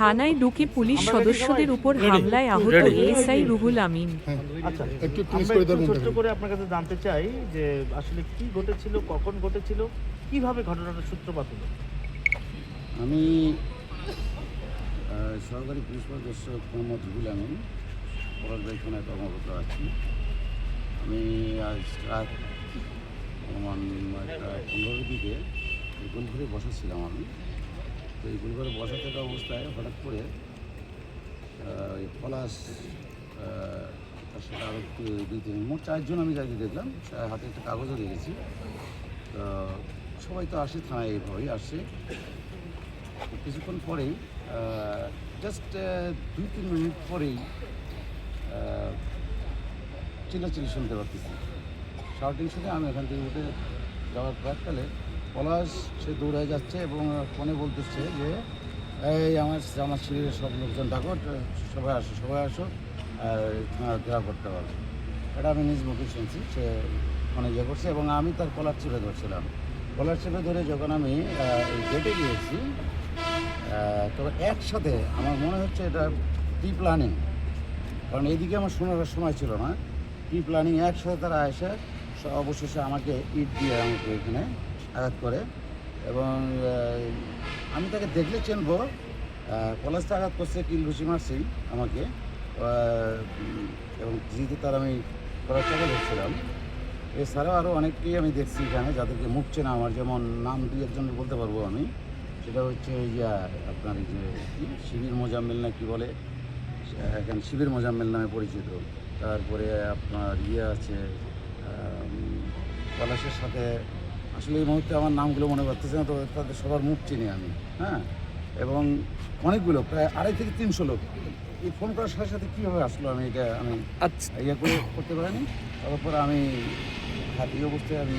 থানায় ঢুকে পুলিশ সদস্যদের উপর হামলায় আহত এএসআই রুহুল আমিন। আচ্ছা, আমরা একটু ছোট্ট করে আপনার কাছে জানতে চাই যে আসলে কি ঘটেছিল, কখন ঘটেছিল, কিভাবে ঘটনাটার সূত্রপাত হলো? আমি সহকারী পুলিশ পরিদর্শক মোহাম্মদ রুহুল আমিন, পলাশবাড়ি থানায় কর্মরত আছি। আমি আজ রাত আমার 15টার দিকে গোলঘরে বসাছিলাম আমি। তো এই গোলঘরে বসা থাকা অবস্থায় হঠাৎ করে পলাশ তার সাথে আরও 2-3 মোট 4 জন আমি যাকে দেখলাম, হাতে একটা কাগজও দেখেছি। তো সবাই তো আসে থানায়, এইভাবেই আসে। কিছুক্ষণ পরেই জাস্ট 2-3 মিনিট পরেই চিল্লাচিল্লি শুনতে পারতেছি, শাউটিং শুনে আমি এখান থেকে উঠে যাওয়ার প্রাককালে পলাশ সে দৌড়ে যাচ্ছে এবং ফোনে বলতেছে যে এই আমার শরীরের সব লোকজন ডাকো, সবাই আসো ঘেরাও করতে পারবে। এটা আমি নিজ মুখে শুনছি, সে ফোনে ইয়ে করছে এবং আমি তার কলার চেপে ধরছিলাম। কলার চেপে ধরে যখন আমি গেটে গিয়েছি, তবে একসাথে আমার মনে হচ্ছে এটা প্রি প্ল্যানিং, কারণ এইদিকে আমার শোনার সময় ছিল না। প্রি প্ল্যানিং একসাথে তারা এসে অবশেষে আমাকে ইট দিয়ে আমাকে এখানে আঘাত করে এবং আমি তাকে দেখলে চিনবো। পলাশটা আঘাত করছে, কিল ঘুষি মারছি আমাকে এবং যেহেতু তার আমি করার চাকা ধরছিলাম। এছাড়াও আরও অনেককেই আমি দেখছি এখানে যাদেরকে মুখ চেনা আমার, যেমন নাম 2-1 বলতে পারবো আমি। সেটা হচ্ছে আপনার এই যে শিবির মোজাম্মেল না কি বলে, এখানে শিবির মোজাম্মেল নামে পরিচিত। তারপরে আপনার আছে পলাশের সাথে, আসলে এই মুহূর্তে আমার নামগুলো মনে করতেছে না, তো তাদের সবার মুখ চিনি আমি। হ্যাঁ, এবং অনেকগুলো প্রায় 250-300 লোক। এই ফোন করার সাথে সাথে কীভাবে আসলো আমি এটা ইয়ে করতে পারিনি। তারপর আমি এই অবস্থায় আমি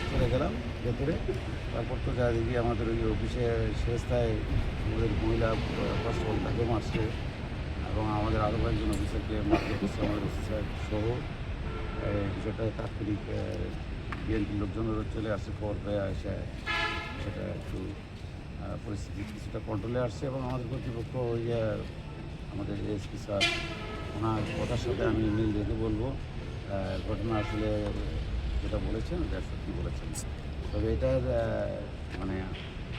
চলে গেলাম ভেতরে। তারপর তো যা দেখি আমাদের ওই অফিসে শেষটায় আমাদের মহিলা কনস্টেবল তাকে মারছে এবং আমাদের আরও কয়েকজন অফিসারকে মারতে করছে, আমাদের অফিসার সহ। বিষয়টা তাৎক্ষণিক বিএনপির লোকজনেরও চলে আসছে, পর হয়ে এসে সেটা একটু পরিস্থিতি কিছুটা কন্ট্রোলে আসছে এবং আমাদের কর্তৃপক্ষ আমাদের এসপি স্যার, ওনার কথার সাথে আমি মিল রেখে বলবো ঘটনা আসলে যেটা বলেছেন এটা সত্যি বলেছেন। তবে এটার মানে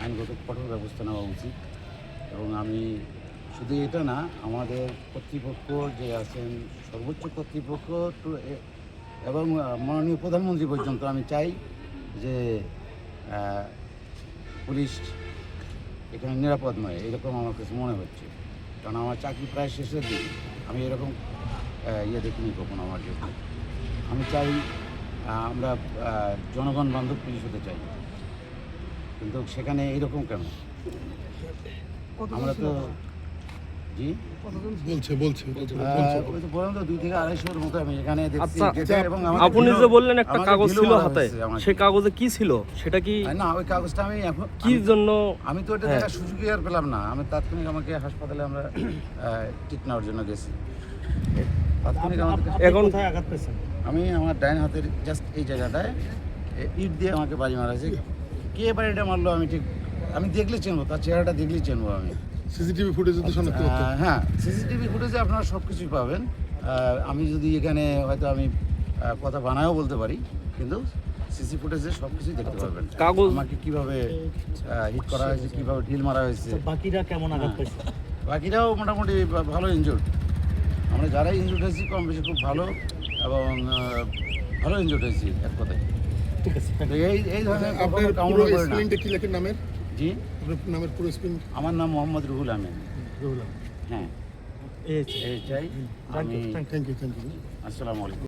আইনগত কঠোর ব্যবস্থা নেওয়া উচিত। এবং আমি শুধু এটা না, আমাদের কর্তৃপক্ষ যে আছেন, সর্বোচ্চ কর্তৃপক্ষ এবং মাননীয় প্রধানমন্ত্রী পর্যন্ত আমি চাই যে পুলিশ এখানে নিরাপদ নয়, এরকম আমার কাছে মনে হচ্ছে। কারণ আমার চাকরি প্রায় শেষের দিকে, আমি এরকম দেখিনি কখনো আমার জীবনে। আমি চাই আমরা জনগণ বান্ধব পুলিশ হতে চাই, কিন্তু সেখানে এইরকম কেন? আমরা তো জি বলছে বললাম তো 2 থেকে 250-র মতো আমি এখানে দেখছি। আপনি যে বললেন একটা কাগজ ছিল হাতে, সেই কাগজে কি ছিল সেটা কি? না, ওই কাগজটা আমি এখন কি জন্য আমি তো এটা দেখার সুযোগই আর পেলাম না। আমি তাৎক্ষণিক আমাকে হাসপাতালে আমরা ট্রিট নেওয়ার জন্য গেছি। তাৎক্ষণিক এখন কোথায় আঘাত পেয়েছেন? আমি আমার ডাইন হাতের জাস্ট এই জায়গাটায় ইট দিয়ে আমাকে বাড়ি মারা হয়েছে। কে বাড়িটা মারলো আমি দেখলে চিনবো, তার চেহারাটা দেখলেই চিনবো আমি। সিসিটিভি ফুটেজে তো শনাক্ত করতে? হ্যাঁ, সিসিটিভি ফুটেজে আপনারা সব কিছুই পাবেন। আমি যদি এখানে হয়তো আমি কথা বানায়ও বলতে পারি, কিন্তু সিসি ফুটেজে সব কিছুই দেখতে পারবেন। কাগজ আমাকে কীভাবে হিট করা হয়েছে, কীভাবে ঢিল মারা হয়েছে। বাকিরা কেমন আঘাত পেয়েছে? বাকিরাও মোটামুটি ভালো ইনজুর্ড। আমরা যারাই ইনজুর্ড হয়েছি কম বেশি খুব ভালো এবং ভালো ইনজুর্ড হয়েছি এক কথায়। ঠিক আছে, এই ধরনের আপনার পুরো স্পেলিংটা কি লেখেন নামের? জি, আপনার নামের পুরো স্পেলিং? আমার নাম মোহাম্মদ রুহুল আমিন। রুহুল আমিন। হ্যাঁ, এই চাই আমি। Thank you. আসসালামু আলাইকুম।